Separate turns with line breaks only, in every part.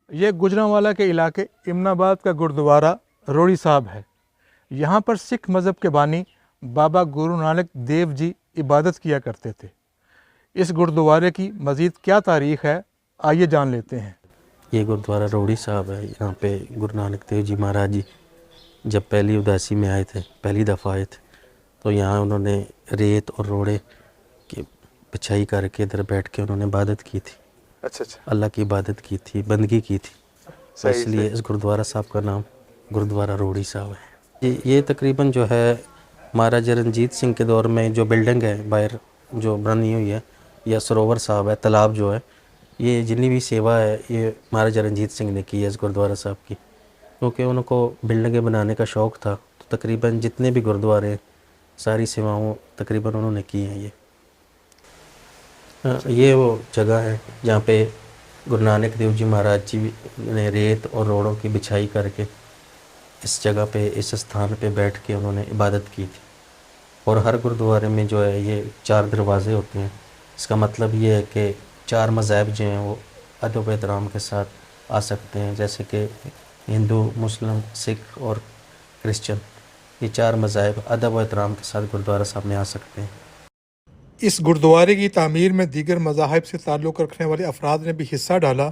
ये गुजरांवाला के इलाके इमनाबाद का गुरुद्वारा रोड़ी साहब है। यहाँ पर सिख मज़हब के बानी बाबा गुरु नानक देव जी इबादत किया करते थे। इस गुरुद्वारे की मज़ीद क्या तारीख़ है, आइए जान लेते हैं।
ये गुरुद्वारा रोड़ी साहब है। यहाँ पे गुरु नानक देव जी महाराज जी जब पहली उदासी में आए थे, पहली दफ़ा आए थे, तो यहाँ उन्होंने रेत और रोड़े की बिछाई करके इधर बैठ के उन्होंने इबादत की थी।
अच्छा,
अल्लाह की इबादत की थी, बंदगी की थी। तो इसलिए इस गुरुद्वारा साहब का नाम गुरुद्वारा रोड़ी साहब है। ये तकरीबन जो है महाराजा रंजीत सिंह के दौर में जो बिल्डिंग है बाहर जो बनी हुई है, या सरोवर साहब है, तालाब जो है, ये जितनी भी सेवा है ये महाराजा रंजीत सिंह ने की है इस गुरुद्वारा साहब की, क्योंकि उनको बिल्डिंगें बनाने का शौक़ था। तो तकरीबन जितने भी गुरुद्वारे सारी सेवाओं तकरीबन उन्होंने की हैं। ये वो जगह है जहाँ पे गुरु नानक देव जी महाराज जी ने रेत और रोड़ों की बिछाई करके इस जगह पे, इस स्थान पे बैठ के उन्होंने इबादत की थी। और हर गुरुद्वारे में जो है ये 4 दरवाज़े होते हैं। इसका मतलब ये है कि 4 मज़हब जो हैं वो अदब एहतराम के साथ आ सकते हैं, जैसे कि हिंदू, मुस्लिम, सिख और क्रिश्चियन। ये 4 मज़हब अदब एहतराम के साथ गुरुद्वारा साहब में आ सकते हैं।
इस गुरुद्वारे की तामीर में दीगर मज़ाहिब से ताल्लुक़ रखने वाले अफराद ने भी हिस्सा डाला,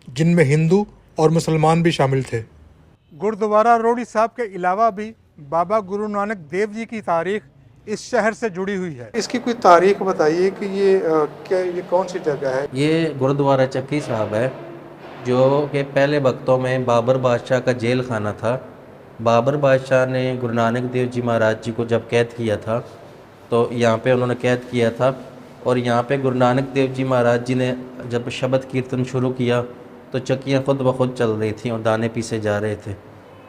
जिनमें हिंदू और मुसलमान भी शामिल थे। गुरुद्वारा रोड़ी साहब के अलावा भी बाबा गुरु नानक देव जी की तारीख़ इस शहर से जुड़ी हुई है। इसकी कोई तारीख़ बताइए कि ये कौन सी जगह है?
ये गुरुद्वारा चक्की साहब है, जो कि पहले वक्तों में बाबर बादशाह का जेल खाना था। बाबर बादशाह ने गुरु नानक देव जी महाराज जी को जब कैद किया था तो यहाँ पे उन्होंने कैद किया था। और यहाँ पे गुरु नानक देव जी महाराज जी ने जब शब्द कीर्तन शुरू किया तो चक्कियाँ खुद ब खुद चल रही थी और दाने पीसे जा रहे थे।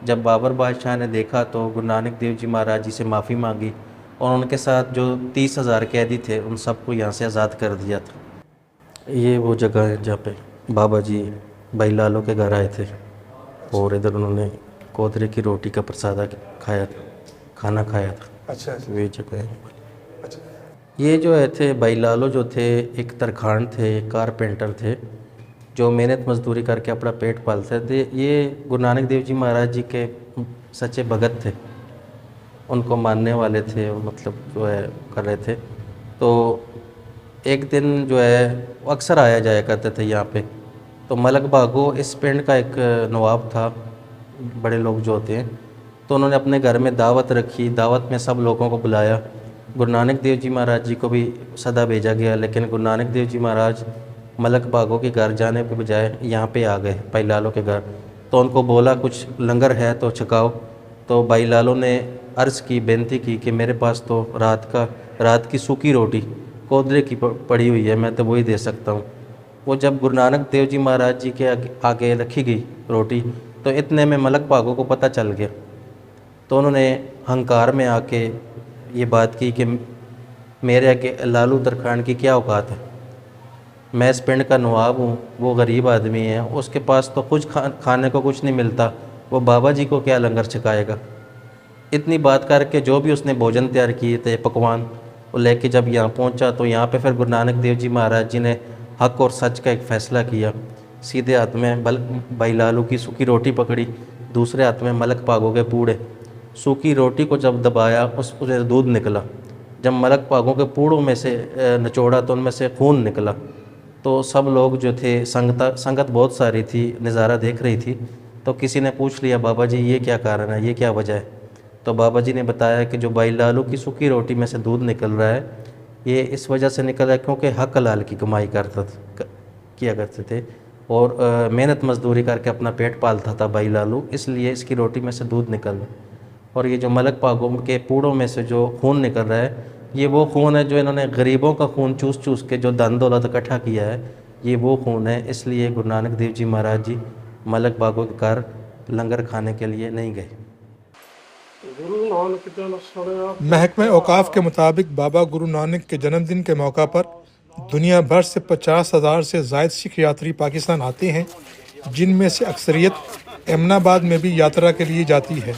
जब बाबर बादशाह ने देखा तो गुरु नानक देव जी महाराज जी से माफ़ी मांगी और उनके साथ जो 30,000 कैदी थे उन सबको यहाँ से आज़ाद कर दिया था। ये वो जगह है जहाँ पे बाबा जी भाई लालो के घर आए थे और इधर उन्होंने कोदरे की रोटी का प्रसाद खाया था, खाना खाया था।
अच्छा,
ये जगह है।
अच्छा।
ये जो है थे भाई लालो जो थे एक तरखान थे, कारपेंटर थे, जो मेहनत मजदूरी करके अपना पेट पालते थे। ये गुरु नानक देव जी महाराज जी के सच्चे भगत थे, उनको मानने वाले थे, मतलब जो है कर रहे थे। तो एक दिन जो है वो अक्सर आया जाया करते थे यहाँ पे। तो मलक भागो इस पिंड का एक नवाब था, बड़े लोग जो होते हैं, तो उन्होंने अपने घर में दावत रखी। दावत में सब लोगों को बुलाया। गुरु नानक देव जी महाराज जी को भी सदा भेजा गया, लेकिन गुरु नानक देव जी महाराज मलक भागो के घर जाने के बजाय यहाँ पे आ गए, भाई लालो के घर। तो उनको बोला कुछ लंगर है तो छकाओ। तो भाई लालो ने अर्ज़ की, बेनती की कि मेरे पास तो रात की सूखी रोटी कोदरे की पड़ी हुई है, मैं तो वही दे सकता हूँ। वो जब गुरु नानक देव जी महाराज जी के आगे रखी गई रोटी तो इतने में मलक भागो को पता चल गया। तो उन्होंने हंकार में आके ये बात की कि मेरे आगे लालू तरखान की क्या औकात है, मैं इस पिंड का नवाब हूँ, वो गरीब आदमी है, उसके पास तो कुछ खाने को कुछ नहीं मिलता, वो बाबा जी को क्या लंगर छकाएगा। इतनी बात करके जो भी उसने भोजन तैयार किए थे, पकवान, वो लेके जब यहाँ पहुँचा तो यहाँ पे फिर गुरु नानक देव जी महाराज जी ने हक और सच का एक फ़ैसला किया। सीधे हाथ में भाई लालू की सूखी रोटी पकड़ी, दूसरे हाथ में मलक भागो के पूड़े। सूखी रोटी को जब दबाया उससे दूध निकला। जब मलक भागों के पूड़ों में से निचोड़ा तो उनमें से खून निकला। तो सब लोग जो थे, संगत बहुत सारी थी, नज़ारा देख रही थी। तो किसी ने पूछ लिया, बाबा जी ये क्या कारण है, ये क्या वजह है। तो बाबा जी ने बताया कि जो भाई लालू की सूखी रोटी में से दूध निकल रहा है, ये इस वजह से निकल रहा है क्योंकि हक हलाल की कमाई किया करते थे और मेहनत मजदूरी करके अपना पेट पालता था भाई लालू, इसलिए इसकी रोटी में से दूध निकल रहा है। और ये जो मलक भागों के पूड़ों में से जो खून निकल रहा है, ये वो खून है जो इन्होंने गरीबों का खून चूस चूस के जो धन दौलत इकट्ठा किया है, ये वो खून है। इसलिए गुरु नानक देव जी महाराज जी मलक भागों के घर लंगर खाने के लिए नहीं गए।
महकमे औकाफ के मुताबिक बाबा गुरु नानक के जन्मदिन के मौका पर दुनिया भर से 50,000 से ज़ायद सिख यात्री पाकिस्तान आते हैं, जिनमें से अक्सरियत एमनाबाद में भी यात्रा के लिए जाती है।